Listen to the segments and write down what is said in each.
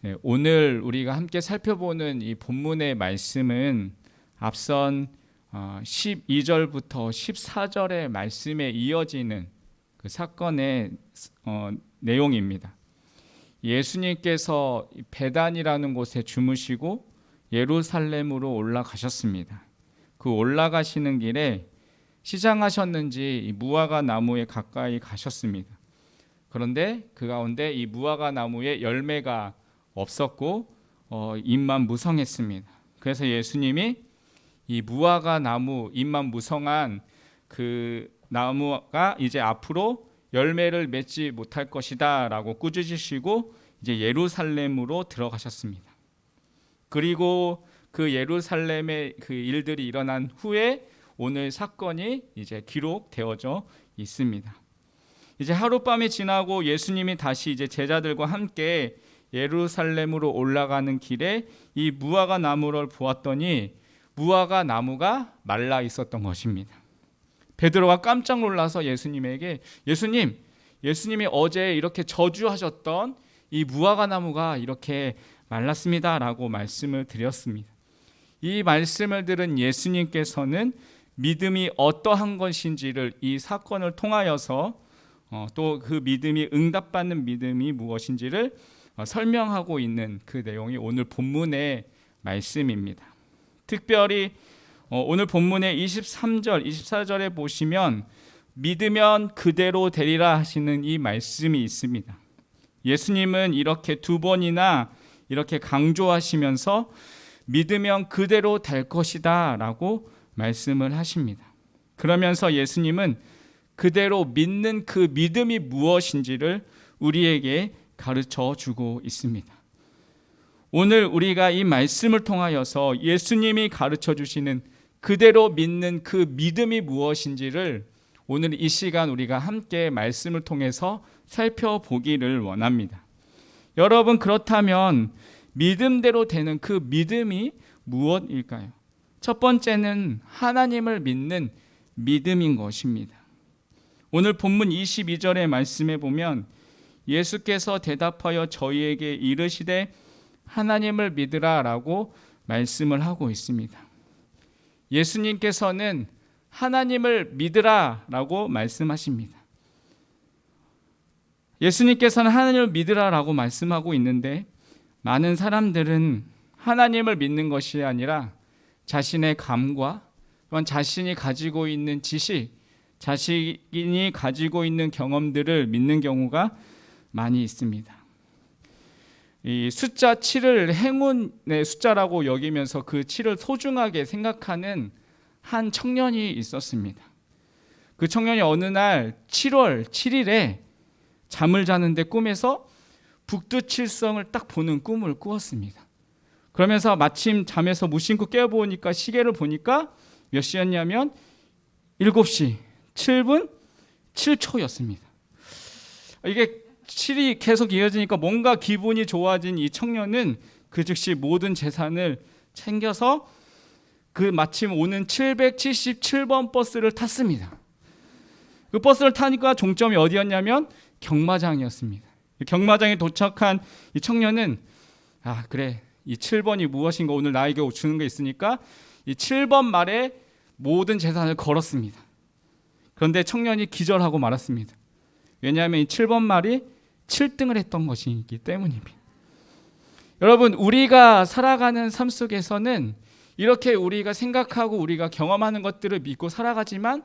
네, 오늘 우리가 함께 살펴보는 이 본문의 말씀은 앞선 12절부터 14절의 말씀에 이어지는 그 사건의 내용입니다. 예수님께서 베단이라는 곳에 주무시고 예루살렘으로 올라가셨습니다. 그 올라가시는 길에 시장하셨는지 이 무화과 나무에 가까이 가셨습니다. 그런데 그 가운데 이 무화과 나무에 열매가 없었고 잎만 무성했습니다. 그래서 예수님이 이 무화과 나무 잎만 무성한 그 나무가 이제 앞으로 열매를 맺지 못할 것이다 라고 꾸짖으시고 이제 예루살렘으로 들어가셨습니다. 그리고 그 예루살렘의 그 일들이 일어난 후에 오늘 사건이 이제 기록되어져 있습니다. 이제 하룻밤이 지나고 예수님이 다시 이제 제자들과 함께 예루살렘으로 올라가는 길에 이 무화과 나무를 보았더니 무화과 나무가 말라 있었던 것입니다. 베드로가 깜짝 놀라서 예수님에게 예수님이 어제 이렇게 저주하셨던 이 무화과 나무가 이렇게 말랐습니다 라고 말씀을 드렸습니다. 이 말씀을 들은 예수님께서는 믿음이 어떠한 것인지를 이 사건을 통하여서 또 그 믿음이 응답받는 믿음이 무엇인지를 설명하고 있는 그 내용이 오늘 본문의 말씀입니다. 특별히 오늘 본문의 23절, 24절에 보시면 믿으면 그대로 되리라 하시는 이 말씀이 있습니다. 예수님은 이렇게 두 번이나 이렇게 강조하시면서 믿으면 그대로 될 것이다 라고 말씀을 하십니다. 그러면서 예수님은 그대로 믿는 그 믿음이 무엇인지를 우리에게 가르쳐 주고 있습니다. 오늘 우리가 이 말씀을 통하여서 예수님이 가르쳐 주시는 그대로 믿는 그 믿음이 무엇인지를 오늘 이 시간 우리가 함께 말씀을 통해서 살펴보기를 원합니다. 여러분, 그렇다면 믿음대로 되는 그 믿음이 무엇일까요? 첫 번째는 하나님을 믿는 믿음인 것입니다. 오늘 본문 22절의 말씀에 보면 예수께서 대답하여 저희에게 이르시되 하나님을 믿으라 라고 말씀을 하고 있습니다. 예수님께서는 하나님을 믿으라 라고 말씀하십니다. 예수님께서는 하나님을 믿으라 라고 말씀하고 있는데 많은 사람들은 하나님을 믿는 것이 아니라 자신의 감과 또한 자신이 가지고 있는 지식, 자신이 가지고 있는 경험들을 믿는 경우가 많이 있습니다. 이 숫자 7을 행운의 숫자라고 여기면서 그 7을 소중하게 생각하는 한 청년이 있었습니다. 그 청년이 어느 날 7월 7일에 잠을 자는데 꿈에서 북두칠성을 딱 보는 꿈을 꾸었습니다. 그러면서 마침 잠에서 무심코 깨어보니까 시계를 보니까 몇 시였냐면 7시 7분 7초였습니다. 이게 7이 계속 이어지니까 뭔가 기분이 좋아진 이 청년은 그 즉시 모든 재산을 챙겨서 그 마침 오는 777번 버스를 탔습니다. 그 버스를 타니까 종점이 어디였냐면 경마장이었습니다. 경마장에 도착한 이 청년은 그래, 이 7번이 무엇인가 오늘 나에게 주는 게 있으니까 이 7번 말에 모든 재산을 걸었습니다. 그런데 청년이 기절하고 말았습니다. 왜냐하면 이 7번 말이 7등을 했던 것이기 때문입니다. 여러분, 우리가 살아가는 삶 속에서는 이렇게 우리가 생각하고 우리가 경험하는 것들을 믿고 살아가지만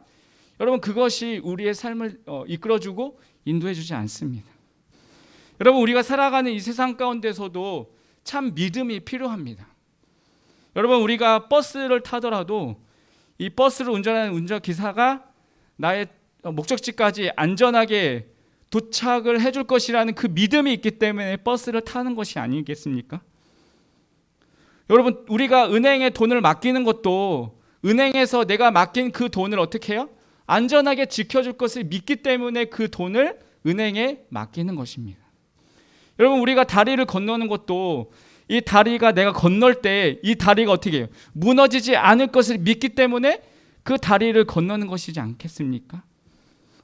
여러분, 그것이 우리의 삶을 이끌어주고 인도해주지 않습니다. 여러분, 우리가 살아가는 이 세상 가운데서도 참 믿음이 필요합니다. 여러분, 우리가 버스를 타더라도 이 버스를 운전하는 운전기사가 나의 목적지까지 안전하게 도착을 해줄 것이라는 그 믿음이 있기 때문에 버스를 타는 것이 아니겠습니까? 여러분, 우리가 은행에 돈을 맡기는 것도 은행에서 내가 맡긴 그 돈을 어떻게 해요? 안전하게 지켜줄 것을 믿기 때문에 그 돈을 은행에 맡기는 것입니다. 여러분, 우리가 다리를 건너는 것도 이 다리가 내가 건널 때 이 다리가 어떻게 해요? 무너지지 않을 것을 믿기 때문에 그 다리를 건너는 것이지 않겠습니까?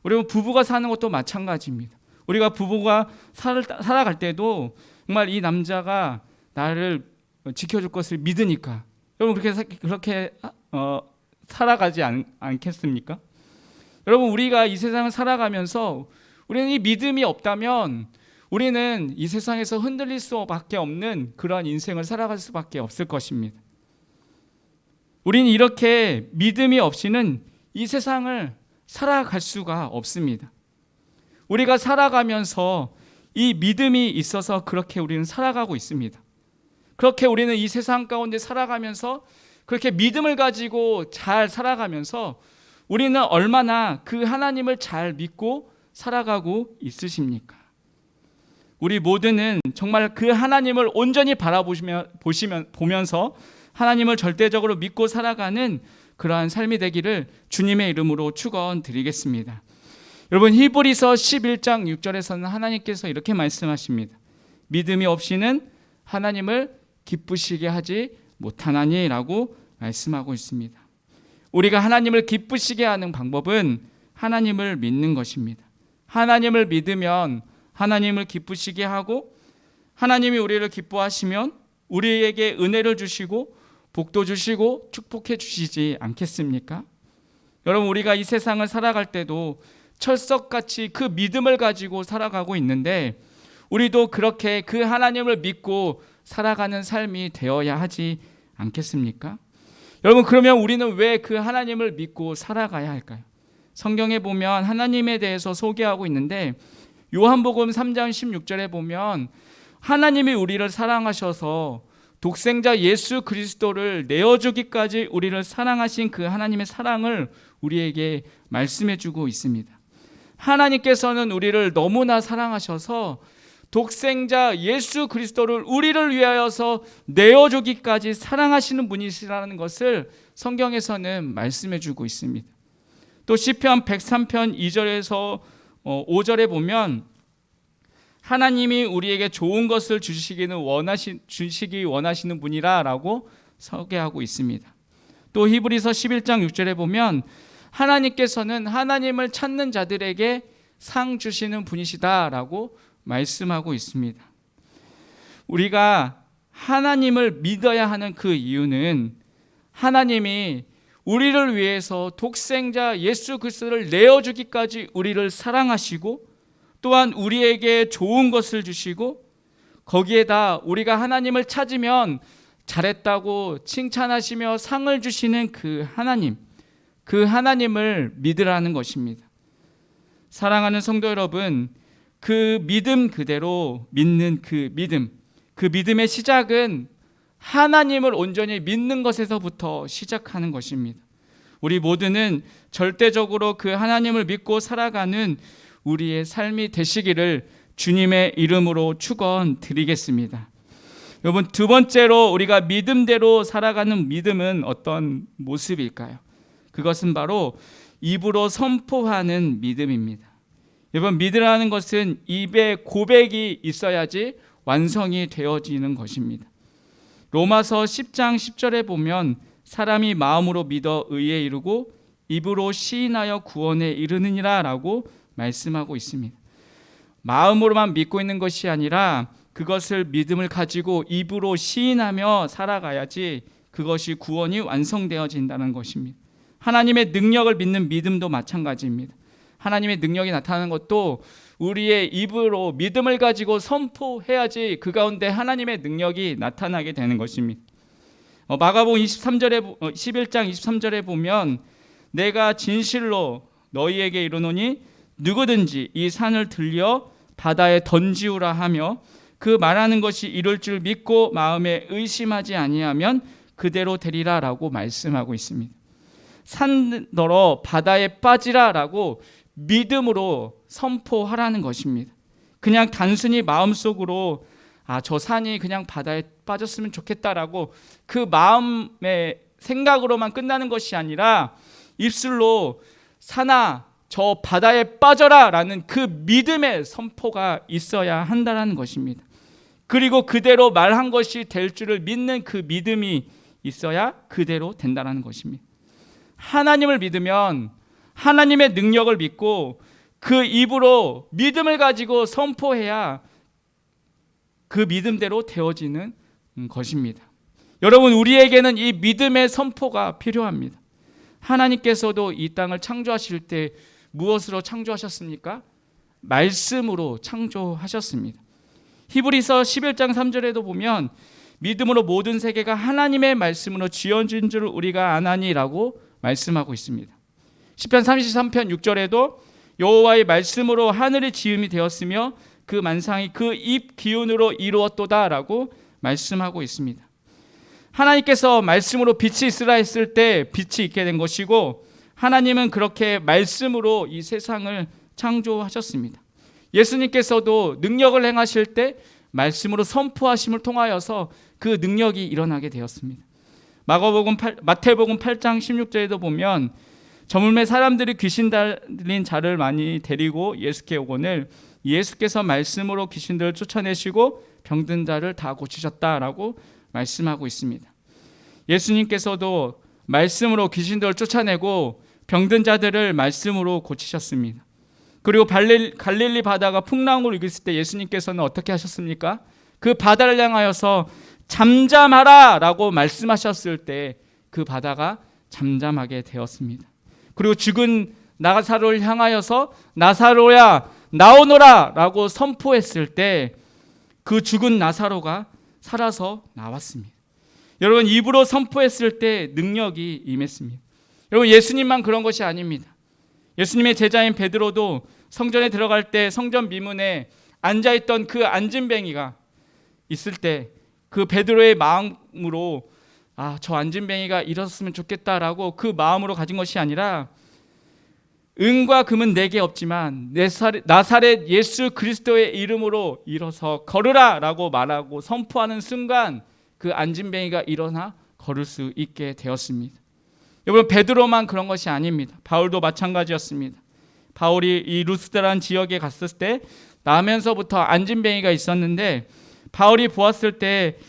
우리 부부가 사는 것도 마찬가지입니다. 우리가 부부가 살아갈 때도 정말 이 남자가 나를 지켜줄 것을 믿으니까. 여러분 그렇게 살아가지 않겠습니까? 여러분 우리가 이 세상을 살아가면서 우리는 이 믿음이 없다면 우리는 이 세상에서 흔들릴 수밖에 없는 그러한 인생을 살아갈 수밖에 없을 것입니다. 우리는 이렇게 믿음이 없이는 이 세상을 살아갈 수가 없습니다. 우리가 살아가면서 이 믿음이 있어서 그렇게 우리는 살아가고 있습니다. 그렇게 우리는 이 세상 가운데 살아가면서 그렇게 믿음을 가지고 잘 살아가면서 우리는 얼마나 그 하나님을 잘 믿고 살아가고 있으십니까? 우리 모두는 정말 그 하나님을 온전히 보면서 하나님을 절대적으로 믿고 살아가는 그러한 삶이 되기를 주님의 이름으로 축원드리겠습니다. 여러분 히브리서 11장 6절에서는 하나님께서 이렇게 말씀하십니다. 믿음이 없이는 하나님을 기쁘시게 하지 못하나니 라고 말씀하고 있습니다. 우리가 하나님을 기쁘시게 하는 방법은 하나님을 믿는 것입니다. 하나님을 믿으면 하나님을 기쁘시게 하고 하나님이 우리를 기뻐하시면 우리에게 은혜를 주시고 복도 주시고 축복해 주시지 않겠습니까? 여러분 우리가 이 세상을 살아갈 때도 철석같이 그 믿음을 가지고 살아가고 있는데 우리도 그렇게 그 하나님을 믿고 살아가는 삶이 되어야 하지 않겠습니까? 여러분 그러면 우리는 왜 그 하나님을 믿고 살아가야 할까요? 성경에 보면 하나님에 대해서 소개하고 있는데 요한복음 3장 16절에 보면 하나님이 우리를 사랑하셔서 독생자 예수 그리스도를 내어주기까지 우리를 사랑하신 그 하나님의 사랑을 우리에게 말씀해 주고 있습니다. 하나님께서는 우리를 너무나 사랑하셔서 독생자 예수 그리스도를 우리를 위하여서 내어주기까지 사랑하시는 분이시라는 것을 성경에서는 말씀해 주고 있습니다. 또 시편 103편 2절에서 5절에 보면 하나님이 우리에게 좋은 것을 주시기 원하시는 분이라 라고 소개하고 있습니다. 또 히브리서 11장 6절에 보면 하나님께서는 하나님을 찾는 자들에게 상 주시는 분이시다 라고 말씀하고 있습니다. 우리가 하나님을 믿어야 하는 그 이유는 하나님이 우리를 위해서 독생자 예수 그리스도를 내어주기까지 우리를 사랑하시고 또한 우리에게 좋은 것을 주시고 거기에다 우리가 하나님을 찾으면 잘했다고 칭찬하시며 상을 주시는 그 하나님을 믿으라는 것입니다. 사랑하는 성도 여러분, 그 믿음 그대로 믿는 그 믿음의 시작은 하나님을 온전히 믿는 것에서부터 시작하는 것입니다. 우리 모두는 절대적으로 그 하나님을 믿고 살아가는 우리의 삶이 되시기를 주님의 이름으로 축원드리겠습니다. 여러분 두 번째로 우리가 믿음대로 살아가는 믿음은 어떤 모습일까요? 그것은 바로 입으로 선포하는 믿음입니다. 여러분 믿으라는 것은 입에 고백이 있어야지 완성이 되어지는 것입니다. 로마서 10장 10절에 보면 사람이 마음으로 믿어 의에 이르고 입으로 시인하여 구원에 이르느니라 라고 말씀하고 있습니다. 마음으로만 믿고 있는 것이 아니라 그것을 믿음을 가지고 입으로 시인하며 살아가야지 그것이 구원이 완성되어진다는 것입니다. 하나님의 능력을 믿는 믿음도 마찬가지입니다. 하나님의 능력이 나타나는 것도 우리의 입으로 믿음을 가지고 선포해야지 그 가운데 하나님의 능력이 나타나게 되는 것입니다. 마가복음 11장 23절에 보면 내가 진실로 너희에게 이르노니 누구든지 이 산을 들려 바다에 던지우라 하며 그 말하는 것이 이룰 줄 믿고 마음에 의심하지 아니하면 그대로 되리라 라고 말씀하고 있습니다. 산더러 바다에 빠지라 라고 믿음으로 선포하라는 것입니다. 그냥 단순히 마음속으로 저 산이 그냥 바다에 빠졌으면 좋겠다라고 그 마음의 생각으로만 끝나는 것이 아니라 입술로 산아 저 바다에 빠져라 라는 그 믿음의 선포가 있어야 한다는 것입니다. 그리고 그대로 말한 것이 될 줄을 믿는 그 믿음이 있어야 그대로 된다는 것입니다. 하나님을 믿으면 하나님의 능력을 믿고 그 입으로 믿음을 가지고 선포해야 그 믿음대로 되어지는 것입니다. 여러분, 우리에게는 이 믿음의 선포가 필요합니다. 하나님께서도 이 땅을 창조하실 때 무엇으로 창조하셨습니까? 말씀으로 창조하셨습니다. 히브리서 11장 3절에도 보면 믿음으로 모든 세계가 하나님의 말씀으로 지어진 줄 우리가 아나니라고 말씀하고 있습니다. 시편 33편 6절에도 여호와의 말씀으로 하늘이 지음이 되었으며 그 만상이 그 입 기운으로 이루었도다라고 말씀하고 있습니다. 하나님께서 말씀으로 빛이 있으라 했을 때 빛이 있게 된 것이고, 하나님은 그렇게 말씀으로 이 세상을 창조하셨습니다. 예수님께서도 능력을 행하실 때 말씀으로 선포하심을 통하여서 그 능력이 일어나게 되었습니다. 마태복음 8장 16절에도 보면 저물매 사람들이 귀신 들린 자를 많이 데리고 예수께 오거늘 예수께서 말씀으로 귀신들을 쫓아내시고 병든 자를 다 고치셨다라고 말씀하고 있습니다. 예수님께서도 말씀으로 귀신들을 쫓아내고 병든 자들을 말씀으로 고치셨습니다. 그리고 갈릴리 바다가 풍랑으로 일으켰을 때 예수님께서는 어떻게 하셨습니까? 그 바다를 향하여서 잠잠하라 라고 말씀하셨을 때 그 바다가 잠잠하게 되었습니다. 그리고 죽은 나사로를 향하여서 나사로야 나오너라 라고 선포했을 때 그 죽은 나사로가 살아서 나왔습니다. 여러분, 입으로 선포했을 때 능력이 임했습니다. 여러분, 예수님만 그런 것이 아닙니다. 예수님의 제자인 베드로도 성전에 들어갈 때 성전 미문에 앉아있던 그 안진뱅이가 있을 때 그 베드로의 마음으로 저 안진뱅이가 일어섰으면 좋겠다라고 그 마음으로 가진 것이 아니라 은과 금은 내게 없지만 나사렛 예수 그리스도의 이름으로 일어서 걸으라 라고 말하고 선포하는 순간 그 안진뱅이가 일어나 걸을 수 있게 되었습니다. 여러분, 베드로만 그런 것이 아닙니다. 바울도 마찬가지였습니다. 바울이 이 루스드라는 지역에 갔을 때 나면서부터 안진뱅이가 있었는데 바울이 보았을 때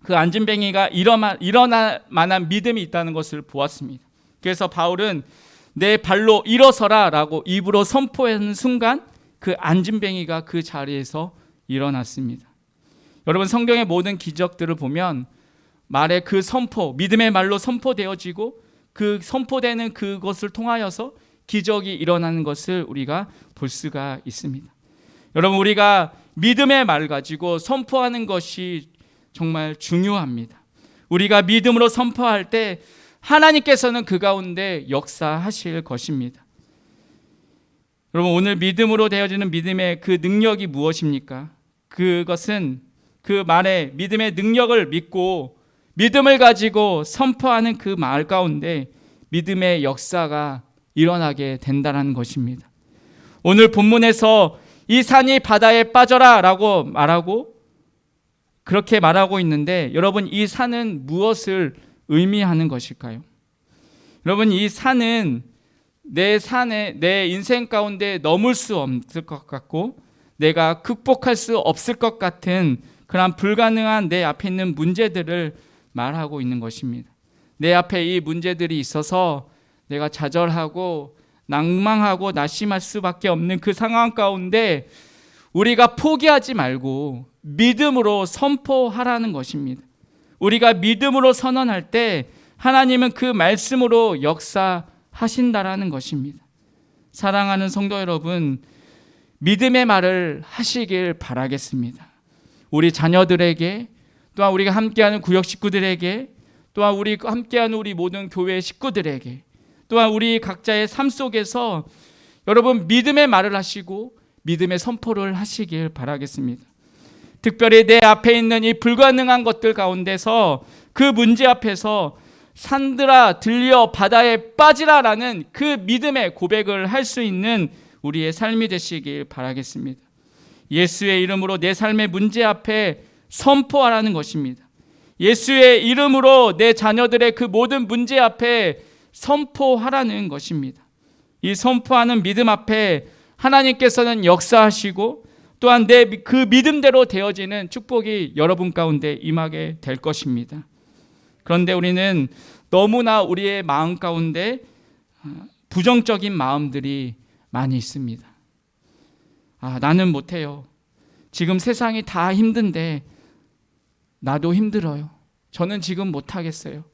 그 안진뱅이가 일어날 만한 믿음이 있다는 것을 보았습니다. 그래서 바울은 내 발로 일어서라 라고 입으로 선포하는 순간 그 안진뱅이가 그 자리에서 일어났습니다. 여러분, 성경의 모든 기적들을 보면 말의 그 선포, 믿음의 말로 선포되어지고 그 선포되는 그것을 통하여서 기적이 일어나는 것을 우리가 볼 수가 있습니다. 여러분, 우리가 믿음의 말 가지고 선포하는 것이 정말 중요합니다. 우리가 믿음으로 선포할 때 하나님께서는 그 가운데 역사하실 것입니다. 여러분, 오늘 믿음으로 되어지는 믿음의 그 능력이 무엇입니까? 그것은 그 말에 믿음의 능력을 믿고 믿음을 가지고 선포하는 그 말 가운데 믿음의 역사가 일어나게 된다는 것입니다. 오늘 본문에서 이 산이 바다에 빠져라 라고 말하고 그렇게 말하고 있는데, 여러분, 이 산은 무엇을 의미하는 것일까요? 여러분, 이 산은 내 인생 가운데 넘을 수 없을 것 같고 내가 극복할 수 없을 것 같은 그런 불가능한 내 앞에 있는 문제들을 말하고 있는 것입니다. 내 앞에 이 문제들이 있어서 내가 좌절하고 낭망하고 낙심할 수밖에 없는 그 상황 가운데 우리가 포기하지 말고 믿음으로 선포하라는 것입니다. 우리가 믿음으로 선언할 때 하나님은 그 말씀으로 역사하신다라는 것입니다. 사랑하는 성도 여러분, 믿음의 말을 하시길 바라겠습니다. 우리 자녀들에게, 또한 우리가 함께하는 구역 식구들에게, 또한 우리 함께하는 우리 모든 교회 식구들에게, 또한 우리 각자의 삶 속에서 여러분 믿음의 말을 하시고 믿음의 선포를 하시길 바라겠습니다. 특별히 내 앞에 있는 이 불가능한 것들 가운데서 그 문제 앞에서 산들아 들려 바다에 빠지라라는 그 믿음의 고백을 할 수 있는 우리의 삶이 되시길 바라겠습니다. 예수의 이름으로 내 삶의 문제 앞에 선포하라는 것입니다. 예수의 이름으로 내 자녀들의 그 모든 문제 앞에 선포하라는 것입니다. 이 선포하는 믿음 앞에 하나님께서는 역사하시고 또한 내 그 믿음대로 되어지는 축복이 여러분 가운데 임하게 될 것입니다. 그런데 우리는 너무나 우리의 마음 가운데 부정적인 마음들이 많이 있습니다. 나는 못해요. 지금 세상이 다 힘든데 나도 힘들어요. 저는 지금 못하겠어요.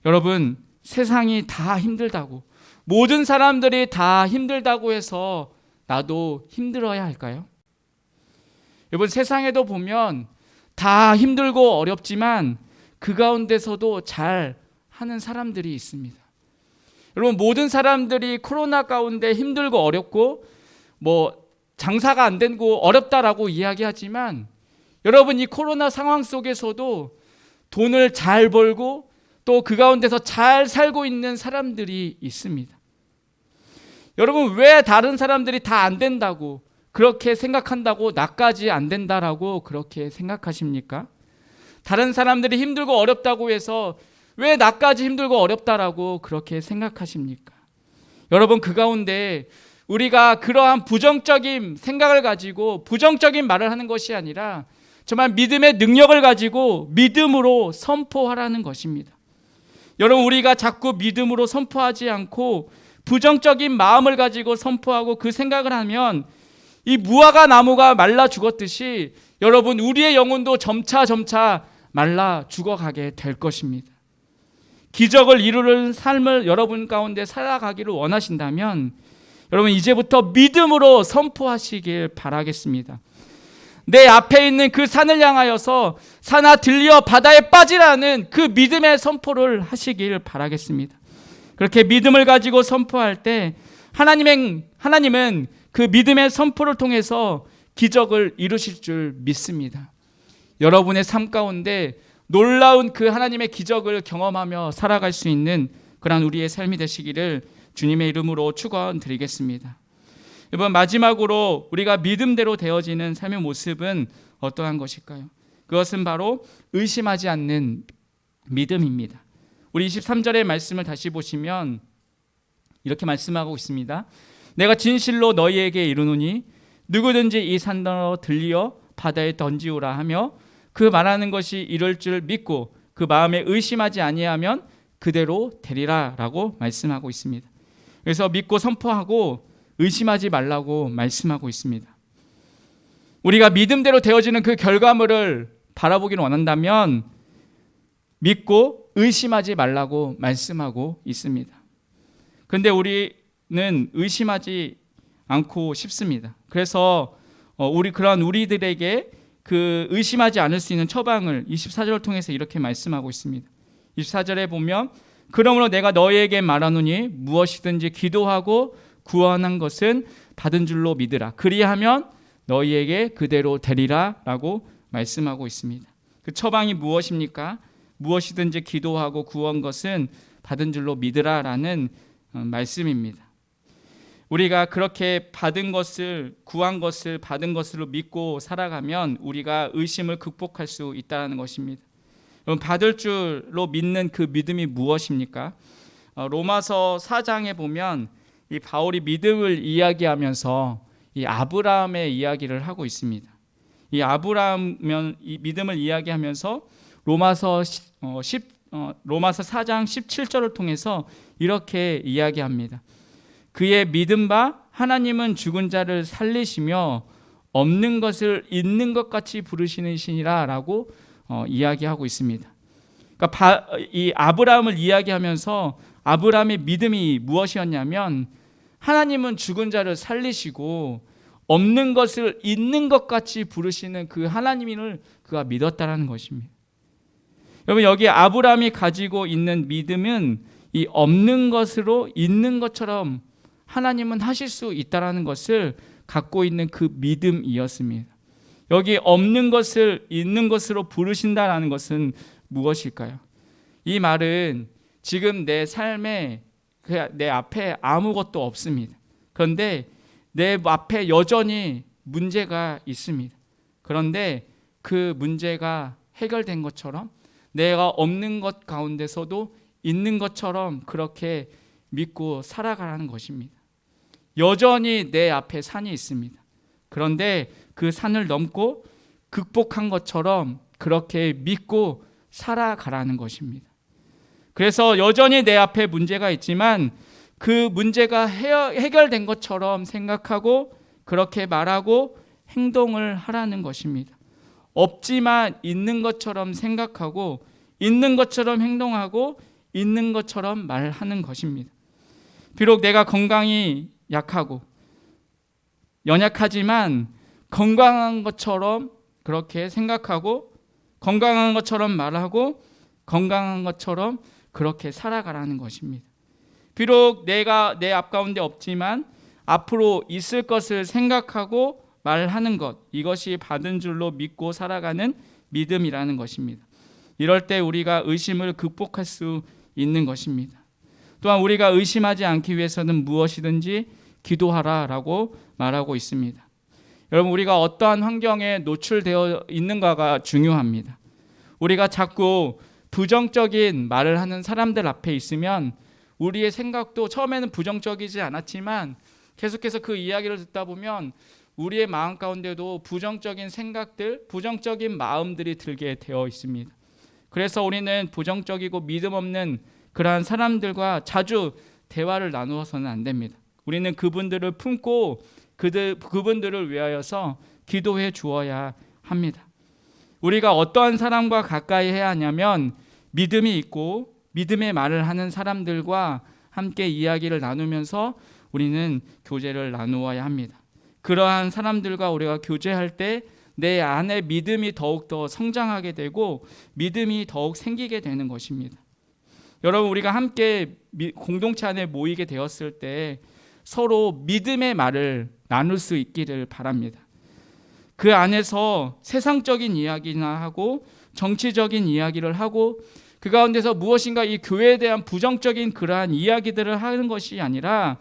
여러분, 세상이 다 힘들다고, 모든 사람들이 다 힘들다고 해서 나도 힘들어야 할까요? 여러분, 세상에도 보면 다 힘들고 어렵지만 그 가운데서도 잘 하는 사람들이 있습니다. 여러분, 모든 사람들이 코로나 가운데 힘들고 어렵고 장사가 안 되고 어렵다라고 이야기하지만, 여러분, 이 코로나 상황 속에서도 돈을 잘 벌고 또 그 가운데서 잘 살고 있는 사람들이 있습니다. 여러분, 왜 다른 사람들이 다 안 된다고 그렇게 생각한다고 나까지 안 된다라고 그렇게 생각하십니까? 다른 사람들이 힘들고 어렵다고 해서 왜 나까지 힘들고 어렵다라고 그렇게 생각하십니까? 여러분, 그 가운데 우리가 그러한 부정적인 생각을 가지고 부정적인 말을 하는 것이 아니라 정말 믿음의 능력을 가지고 믿음으로 선포하라는 것입니다. 여러분, 우리가 자꾸 믿음으로 선포하지 않고 부정적인 마음을 가지고 선포하고 그 생각을 하면 이 무화과 나무가 말라 죽었듯이 여러분, 우리의 영혼도 점차 말라 죽어가게 될 것입니다. 기적을 이루는 삶을 여러분 가운데 살아가기를 원하신다면 여러분, 이제부터 믿음으로 선포하시길 바라겠습니다. 내 앞에 있는 그 산을 향하여서 산아 들려 바다에 빠지라는 그 믿음의 선포를 하시길 바라겠습니다. 그렇게 믿음을 가지고 선포할 때 하나님은 그 믿음의 선포를 통해서 기적을 이루실 줄 믿습니다. 여러분의 삶 가운데 놀라운 그 하나님의 기적을 경험하며 살아갈 수 있는 그런 우리의 삶이 되시기를 주님의 이름으로 축원드리겠습니다. 이번 마지막으로 우리가 믿음대로 되어지는 삶의 모습은 어떠한 것일까요? 그것은 바로 의심하지 않는 믿음입니다. 우리 23절의 말씀을 다시 보시면 이렇게 말씀하고 있습니다. 내가 진실로 너희에게 이르노니 누구든지 이 산더러 들리어 바다에 던지우라 하며 그 말하는 것이 이룰 줄 믿고 그 마음에 의심하지 아니하면 그대로 되리라 라고 말씀하고 있습니다. 그래서 믿고 선포하고 의심하지 말라고 말씀하고 있습니다. 우리가 믿음대로 되어지는 그 결과물을 바라보기를 원한다면 믿고 의심하지 말라고 말씀하고 있습니다. 그런데 우리는 의심하지 않고 싶습니다. 그래서 우리들에게 그 의심하지 않을 수 있는 처방을 24절을 통해서 이렇게 말씀하고 있습니다. 24절에 보면 그러므로 내가 너희에게 말하노니 무엇이든지 기도하고 구원한 것은 받은 줄로 믿으라. 그리하면 너희에게 그대로 되리라 라고 말씀하고 있습니다. 그 처방이 무엇입니까? 무엇이든지 기도하고 구원 것은 받은 줄로 믿으라 라는 말씀입니다. 우리가 그렇게 받은 것을, 구한 것을 받은 것으로 믿고 살아가면 우리가 의심을 극복할 수 있다는 것입니다. 받을 줄로 믿는 그 믿음이 무엇입니까? 로마서 4장에 보면 이 바울이 믿음을 이야기하면서 이 아브라함의 이야기를 하고 있습니다. 이 믿음을 이야기하면서 로마서 4장 17절을 통해서 이렇게 이야기합니다. 그의 믿음 바 하나님은 죽은 자를 살리시며 없는 것을 있는 것 같이 부르시는 신이라 라고 이야기하고 있습니다. 그러니까 이 아브라함을 이야기하면서 아브라함의 믿음이 무엇이었냐면 하나님은 죽은 자를 살리시고 없는 것을 있는 것 같이 부르시는 그 하나님을 그가 믿었다라는 것입니다. 여러분, 여기 아브라함이 가지고 있는 믿음은 이 없는 것으로 있는 것처럼 하나님은 하실 수 있다라는 것을 갖고 있는 그 믿음이었습니다. 여기 없는 것을 있는 것으로 부르신다라는 것은 무엇일까요? 이 말은 지금 내 삶에 내 앞에 아무것도 없습니다. 그런데 내 앞에 여전히 문제가 있습니다. 그런데 그 문제가 해결된 것처럼 내가 없는 것 가운데서도 있는 것처럼 그렇게 믿고 살아가라는 것입니다. 여전히 내 앞에 산이 있습니다. 그런데 그 산을 넘고 극복한 것처럼 그렇게 믿고 살아가라는 것입니다. 그래서 여전히 내 앞에 문제가 있지만 그 문제가 해결된 것처럼 생각하고 그렇게 말하고 행동을 하라는 것입니다. 없지만 있는 것처럼 생각하고 있는 것처럼 행동하고 있는 것처럼 말하는 것입니다. 비록 내가 건강이 약하고 연약하지만 건강한 것처럼 그렇게 생각하고 건강한 것처럼 말하고 건강한 것처럼 그렇게 살아가라는 것입니다. 비록 내가 내 앞 가운데 없지만 앞으로 있을 것을 생각하고 말하는 것, 이것이 받은 줄로 믿고 살아가는 믿음이라는 것입니다. 이럴 때 우리가 의심을 극복할 수 있는 것입니다. 또한 우리가 의심하지 않기 위해서는 무엇이든지 기도하라라고 말하고 있습니다. 여러분, 우리가 어떠한 환경에 노출되어 있는가가 중요합니다. 우리가 자꾸 부정적인 말을 하는 사람들 앞에 있으면 우리의 생각도 처음에는 부정적이지 않았지만 계속해서 그 이야기를 듣다 보면 우리의 마음 가운데도 부정적인 생각들, 부정적인 마음들이 들게 되어 있습니다. 그래서 우리는 부정적이고 믿음 없는 그러한 사람들과 자주 대화를 나누어서는 안 됩니다. 우리는 그분들을 품고 그분들을 위하여서 기도해 주어야 합니다. 우리가 어떠한 사람과 가까이 해야 하냐면 믿음이 있고 믿음의 말을 하는 사람들과 함께 이야기를 나누면서 우리는 교제를 나누어야 합니다. 그러한 사람들과 우리가 교제할 때 내 안에 믿음이 더욱더 성장하게 되고 믿음이 더욱 생기게 되는 것입니다. 여러분, 우리가 함께 공동체 안에 모이게 되었을 때 서로 믿음의 말을 나눌 수 있기를 바랍니다. 그 안에서 세상적인 이야기나 하고 정치적인 이야기를 하고 그 가운데서 무엇인가 이 교회에 대한 부정적인 그러한 이야기들을 하는 것이 아니라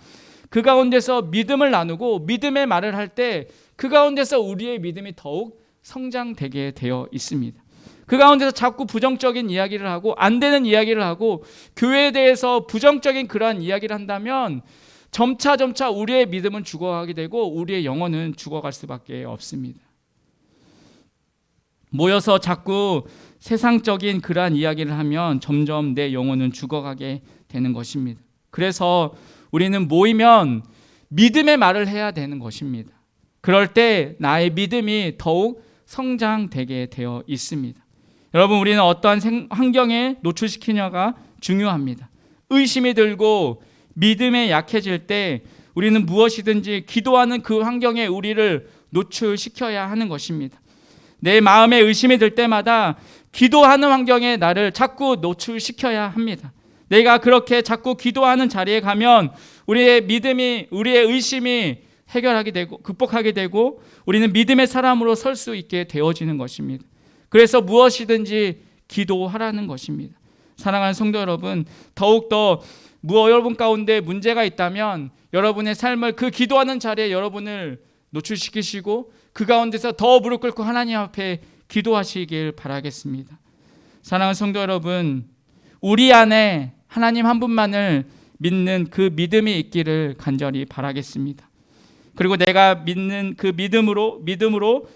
그 가운데서 믿음을 나누고 믿음의 말을 할 때 그 가운데서 우리의 믿음이 더욱 성장되게 되어 있습니다. 그 가운데서 자꾸 부정적인 이야기를 하고 안 되는 이야기를 하고 교회에 대해서 부정적인 그러한 이야기를 한다면 점차 우리의 믿음은 죽어가게 되고 우리의 영혼은 죽어갈 수밖에 없습니다. 모여서 자꾸 세상적인 그러한 이야기를 하면 점점 내 영혼은 죽어가게 되는 것입니다. 그래서 우리는 모이면 믿음의 말을 해야 되는 것입니다. 그럴 때 나의 믿음이 더욱 성장되게 되어 있습니다. 여러분, 우리는 어떠한 환경에 노출시키냐가 중요합니다. 의심이 들고 믿음에 약해질 때 우리는 무엇이든지 기도하는 그 환경에 우리를 노출시켜야 하는 것입니다. 내 마음에 의심이 들 때마다 기도하는 환경에 나를 자꾸 노출시켜야 합니다. 내가 그렇게 자꾸 기도하는 자리에 가면 우리의 믿음이, 우리의 의심이 해결하게 되고 극복하게 되고 우리는 믿음의 사람으로 설 수 있게 되어지는 것입니다. 그래서 무엇이든지 기도하라는 것입니다. 사랑하는 성도 여러분, 더욱더 여러분 가운데 문제가 있다면 여러분의 삶을 그 기도하는 자리에 여러분을 노출시키시고 그 가운데서 더 무릎 꿇고 하나님 앞에 기도하시길 바라겠습니다. 사랑하는 성도 여러분, 우리 안에 하나님 한 분만을 믿는 그 믿음이 있기를 간절히 바라겠습니다. 그리고 내가 믿는 그 믿음으로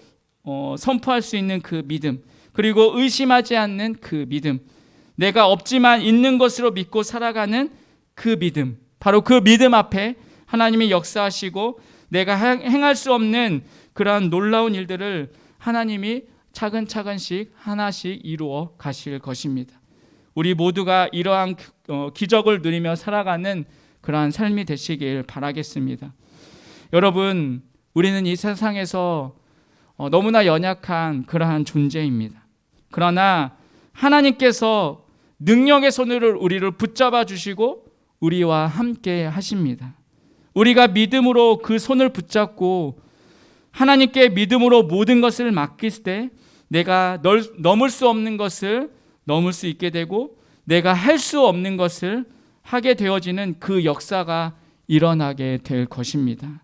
선포할 수 있는 그 믿음, 그리고 의심하지 않는 그 믿음, 내가 없지만 있는 것으로 믿고 살아가는 그 믿음, 바로 그 믿음 앞에 하나님이 역사하시고 내가 행할 수 없는 그러한 놀라운 일들을 하나님이 차근차근씩 하나씩 이루어 가실 것입니다. 우리 모두가 이러한 기적을 누리며 살아가는 그러한 삶이 되시길 바라겠습니다. 여러분, 우리는 이 세상에서 너무나 연약한 그러한 존재입니다. 그러나 하나님께서 능력의 손으로 우리를 붙잡아 주시고 우리와 함께 하십니다. 우리가 믿음으로 그 손을 붙잡고 하나님께 믿음으로 모든 것을 맡길 때 내가 넘을 수 없는 것을 넘을 수 있게 되고 내가 할 수 없는 것을 하게 되어지는 그 역사가 일어나게 될 것입니다.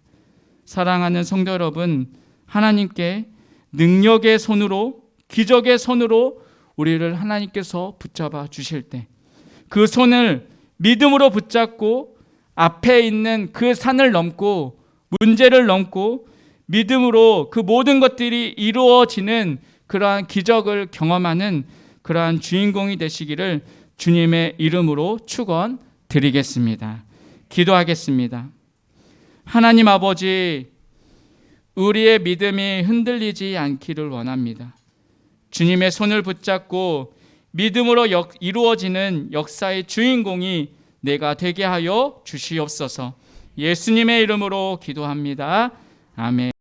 사랑하는 성도 여러분, 하나님께 능력의 손으로, 기적의 손으로 우리를 하나님께서 붙잡아 주실 때 그 손을 믿음으로 붙잡고 앞에 있는 그 산을 넘고 문제를 넘고 믿음으로 그 모든 것들이 이루어지는 그러한 기적을 경험하는 그러한 주인공이 되시기를 주님의 이름으로 축원드리겠습니다. 기도하겠습니다. 하나님 아버지, 우리의 믿음이 흔들리지 않기를 원합니다. 주님의 손을 붙잡고 믿음으로 이루어지는 역사의 주인공이 내가 되게 하여 주시옵소서. 예수님의 이름으로 기도합니다. 아멘.